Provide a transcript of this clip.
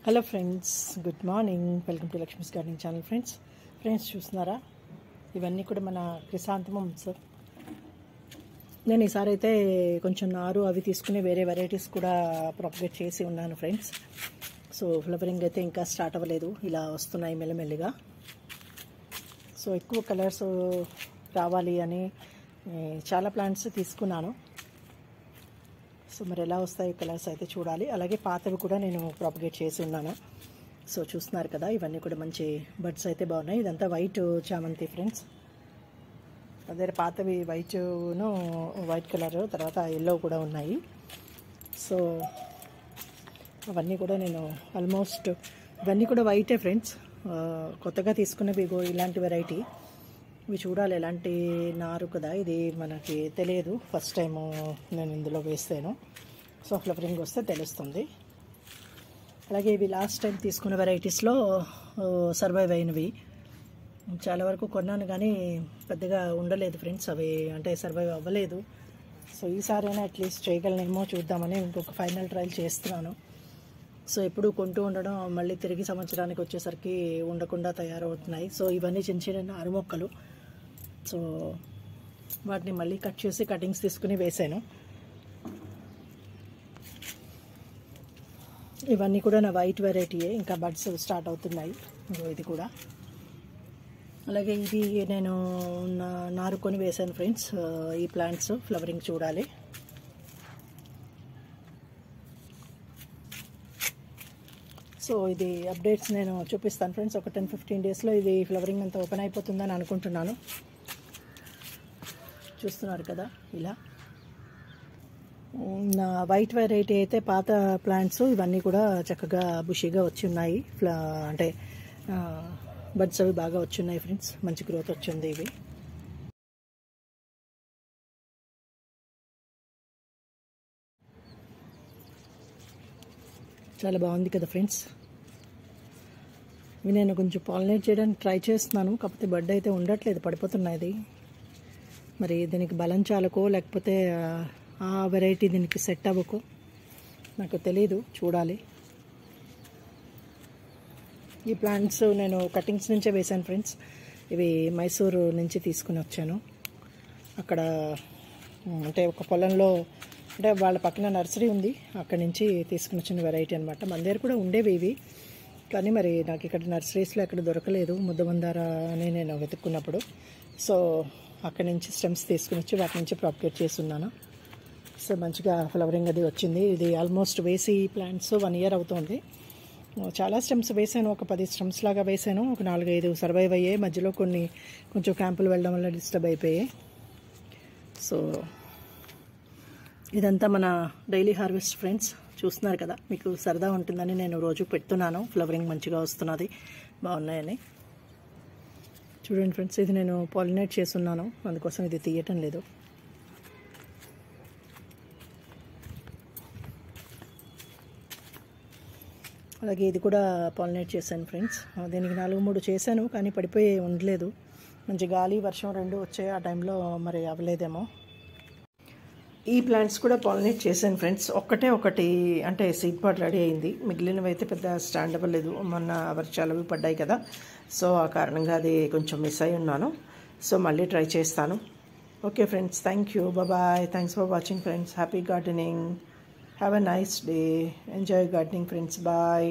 Hello friends, good morning. Welcome to Lakshmi's gardening channel. Friends చూస్తున్నారా, ఇవన్నీ కూడా మన క్రిసాంతమమ్స్. నేను ఈసారి అయితే కొంచెం నారు అవి తీసుకుని వేరే వెరైటీస్ కూడా ప్రాపగేట్ చేసి ఉన్నాను ఫ్రెండ్స్. సో ఫ్లవరింగ్ అయితే ఇంకా స్టార్ట్ అవ్వలేదు, ఇలా వస్తున్నాయి మెల్లమెల్లిగా. సో ఎక్కువ కలర్స్ రావాలి అని చాలా ప్లాంట్స్ తీసుకున్నాను. సో మరి ఎలా వస్తాయి కలర్స్ అయితే చూడాలి. అలాగే పాతవి కూడా నేను ప్రాపగేట్ చేసి ఉన్నాను. సో చూస్తున్నారు కదా, ఇవన్నీ కూడా మంచి బడ్స్ అయితే బాగున్నాయి. ఇదంతా వైట్ చామంతి ఫ్రెండ్స్. అదే పాతవి వైట్ కలర్, తర్వాత ఎల్లో కూడా ఉన్నాయి. సో అవన్నీ కూడా నేను ఆల్మోస్ట్ ఇవన్నీ కూడా వైటే ఫ్రెండ్స్. కొత్తగా తీసుకున్నవి ఇలాంటి వెరైటీ. ఇవి చూడాలి ఎలాంటి నారు కదా, ఇది మనకి తెలియదు. ఫస్ట్ టైము నేను ఇందులో వేస్తాను. సో ఫ్లవరింగ్ వస్తే తెలుస్తుంది. అలాగే ఇవి లాస్ట్ టైం తీసుకున్న వెరైటీస్లో సర్వైవ్ అయినవి. చాలా వరకు కొన్నాను కానీ పెద్దగా ఉండలేదు ఫ్రెండ్స్, అవి అంటే సర్వైవ్ అవ్వలేదు. సో ఈసారైనా అట్లీస్ట్ చేయగలనేమో చూద్దామని ఇంకొక ఫైనల్ ట్రయల్ చేస్తున్నాను. సో ఎప్పుడు కొంటూ ఉండడం మళ్ళీ తిరిగి సంవత్సరానికి వచ్చేసరికి ఉండకుండా తయారవుతున్నాయి. సో ఇవన్నీ చిన్న చిన్న నారు మొక్కలు. సో వాటిని మళ్ళీ కట్ చేసి కటింగ్స్ తీసుకుని వేసాను. ఇవన్నీ కూడా నా వైట్ వెరైటీయే, ఇంకా బడ్స్ స్టార్ట్ అవుతున్నాయి. ఇది కూడా అలాగే ఇది నేను నారు కొని వేసాను ఫ్రెండ్స్. ఈ ప్లాంట్స్ ఫ్లవరింగ్ చూడాలి. సో ఇది అప్డేట్స్ నేను చూపిస్తాను ఫ్రెండ్స్. ఒక 10-15 డేస్లో ఇది ఫ్లవరింగ్ అంతా ఓపెన్ అయిపోతుందని అనుకుంటున్నాను. చూస్తున్నారు కదా, ఇలా నా వైట్ వెరైటీ అయితే పాత ప్లాంట్స్ ఇవన్నీ కూడా చక్కగా బుషీగా వచ్చి ఉన్నాయి. అంటే బడ్స్ అవి బాగా వచ్చున్నాయి ఫ్రెండ్స్, మంచి గ్రోత్ వచ్చింది. ఇవి చాలా బాగుంది కదా ఫ్రెండ్స్. ఇవి నేను కొంచెం పాలినేట్ చేయడానికి ట్రై చేస్తున్నాను, కాకపోతే బడ్ అయితే ఉండట్లేదు, పడిపోతున్నది. మరి దీనికి బలం చాలకో లేకపోతే ఆ వెరైటీ దీనికి సెట్ అవ్వకో నాకు తెలీదు, చూడాలి. ఈ ప్లాంట్స్ నేను కటింగ్స్ నుంచే వేశాను ఫ్రెండ్స్. ఇవి మైసూరు నుంచి తీసుకుని వచ్చాను. అక్కడ అంటే ఒక పొలంలో, అంటే వాళ్ళ పక్కన నర్సరీ ఉంది, అక్కడి నుంచి తీసుకుని వచ్చిన వెరైటీ అనమాట. మన దగ్గర కూడా ఉండేవి ఇవి, కానీ మరి నాకు ఇక్కడ నర్సరీస్లో ఎక్కడ దొరకలేదు. ముద్దమందార అని నేను వెతుక్కున్నప్పుడు, సో అక్కడి నుంచి స్టెమ్స్ తీసుకుని వచ్చి వాటి నుంచి ప్రాపగేట్ చేస్తున్నాను. సో మంచిగా ఫ్లవరింగ్ అది వచ్చింది. ఇది ఆల్మోస్ట్ వేసి ప్లాంట్స్ 1 ఇయర్ అవుతుంది. చాలా స్టెమ్స్ వేసాను, ఒక 10 స్టెమ్స్ లాగా వేసాను. ఒక 4-5 సర్వైవ్ అయ్యాయి. మధ్యలో కొన్ని కొంచెం క్యాంపులు వెళ్ళడం వల్ల డిస్టర్బ్ అయిపోయాయి. సో ఇదంతా మన డైలీ హార్వెస్ట్ ఫ్రెండ్స్. చూస్తున్నారు కదా, మీకు సరదా ఉంటుందని నేను రోజు పెడుతున్నాను. ఫ్లవరింగ్ మంచిగా వస్తున్నది, బాగున్నాయని. చూడండి ఫ్రెండ్స్, ఇది నేను పాలినేట్ చేస్తున్నాను, అందుకోసం ఇది తీయటం లేదు. అలాగే ఇది కూడా పాలినేట్ చేశాను ఫ్రెండ్స్. దీనికి 4-3 చేశాను, కానీ పడిపోయి ఉండలేదు. మంచి గాలి వర్షం 2 వచ్చాయి ఆ టైంలో, మరి అవ్వలేదేమో. ఈ ప్లాంట్స్ కూడా పాలినేట్ చేశాను ఫ్రెండ్స్. ఒకటి అంటే సీడ్ పాట్ రెడీ అయింది, మిగిలినవి అయితే పెద్ద స్టాండ్ అవ్వలేదు. మొన్న వర్షాలు పడ్డాయి కదా, సో ఆ కారణంగా అది కొంచెం మిస్ అయి ఉన్నాను. సో మళ్ళీ ట్రై చేస్తాను. Okay friends, thank you, bye. Thanks for watching friends. Happy gardening. Have a nice day. Enjoy gardening friends. Bye.